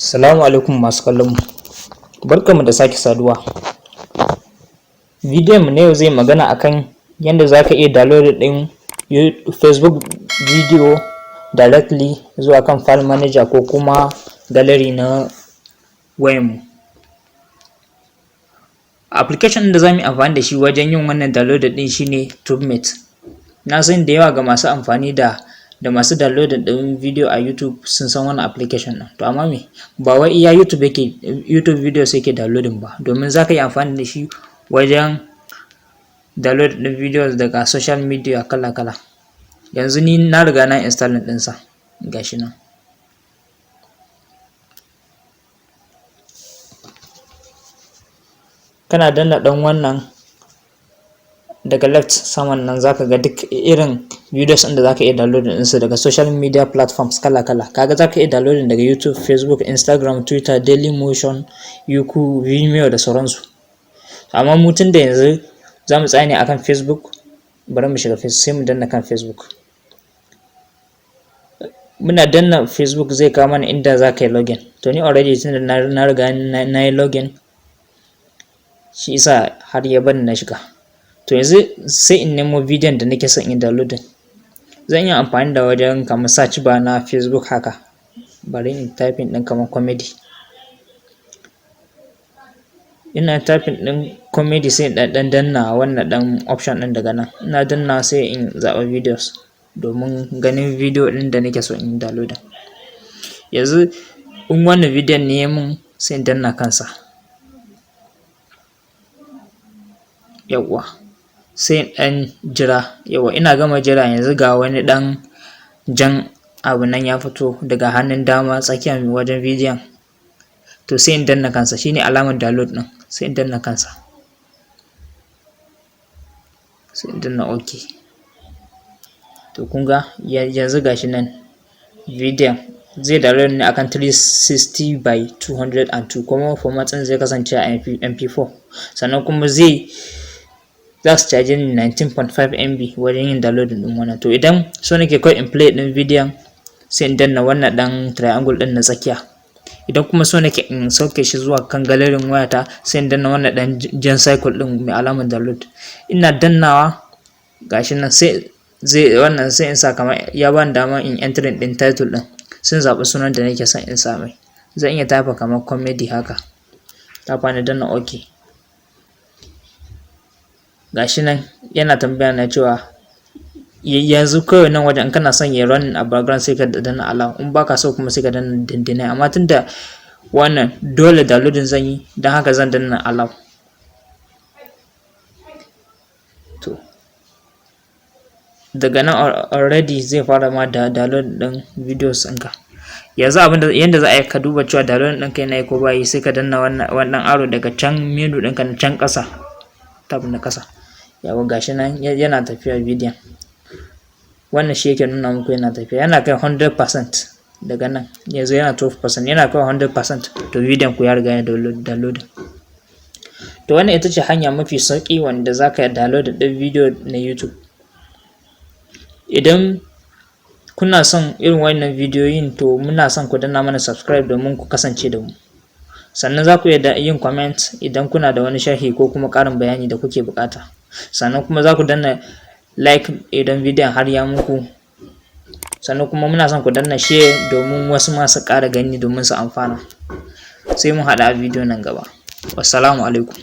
Assalamu alaikum masu kallon mu. Barkanmu da sake saduwa. Bidiyon mu na yau zai magana akan yadda zaka iya download din Facebook video directly zuwa kan file manager ko kuma gallery na wayar mu. Application da zamu yi amfani da shi wajen yin wannan download din shine TubeMate. Na san da yawa ga masu amfani da masu download din video a YouTube sun san wannan application din. To amma ba wai iya YouTube videos yake downloading ba, domin zaka yi amfani da shi wajen download din videos daga social media kala-kala. Yanzu ni na riga na installing din sa, gashi nan. Kana danna dan wannan daga left saman nan zaka ga duk irin videos ɗin da zaka iya downloading ɗinsu daga social media platforms kala-kala. Kaga zaka iya downloading daga YouTube, Facebook, Instagram, Twitter, Dailymotion, Youku, Vimeo da sauransu. Amma mu tun da yanzu zamu tsaya ne akan Facebook, bari mu shiga Facebook sai mu danna kan Facebook. Muna danna Facebook zai kawo mana inda zaka yi login. To ni already tun da na riga na yi login, shi isa har ya bani na shiga. To yanzu sai in nemo bidiyon da nake son in downloading. Zan yi amfani da wajen kamar search bar na Facebook haka. Bari in typing din kamar comedy. Ina typing din comedy sai in dan danna wannan dan option din daga nan. Ina danna sai in zaɓa videos domin ganin video din da nake so in downloading. Yanzu in wannan bidiyon ne mun sai in danna kansa. Yawwa. Sai ɗan jira. Yawa, ina gama jira yanzu ga wani ɗan jan abu nan ya fito daga hannun dama tsakiyar wajen bidiyon. To sai in danna kansa, shine alamar download ɗin. Sai in danna kansa. Sai in danna OK. To kun ga yanzu gashi nan bidiyon zai download ne akan 360 by 202 kuma format ɗin zai kasance a MP4. Sannan kuma za su caje ni 19.5 MB wajen yin downloading din wannan. To idan so nake kawai in play din bidiyon sai in danna wannan dan triangle din na tsakiya. Idan kuma so nake in sauke shi zuwa kan galerin wayata sai in danna wannan dan jan cycle din mai alamar download. Ina dannawa gashi nan sai in sa kamar ya bani dama in entering din title din. Sun zaɓi sunan da nake son in sa mai. Zan iya type kamar comedy haka. Tafa ni danna OK. Gashi nan yana tambaya na cewa yanzu kawai nan wajen kana son ya run a background sai ka danna allow, in baka so kuma sai ka danna deny. Amma tunda wannan dole downloading zan yi don haka zan danna allow. To daga nan already zai fara ma da download din videos ɗinka. Yanzu yanda za a yi ka duba cewa download ɗinka yana yi ko ba yi, sai ka danna wannan arrow daga can menu ɗinka na can ƙasa, tab na ƙasa. Yawa gashi nan yana tafiya bidiyon. Wannan shi yake nuna muku yana tafiya. Yana kai 100% daga nan. Yanzu yana 12%. Yana kai 100% to bidiyon ku ya riga ya downloading. To wannan ita ce hanya mafi sauƙi wanda zaka download ɗin video na YouTube. Idan kuna son irin wannan bidiyoyin to muna son ku danna mana subscribe domin ku kasance da mu. Sannan za ku iya yin comment idan kuna da wani sharhi ko kuma ƙarin bayani da kuke buƙata. Sannan kuma za ku danna like idan bidiyon har ya muku. Sannan kuma muna son ku danna share domin wasu masu ƙara gani domin su amfana. Sai mun haɗu a bidiyo nan gaba. Wassalamu alaikum.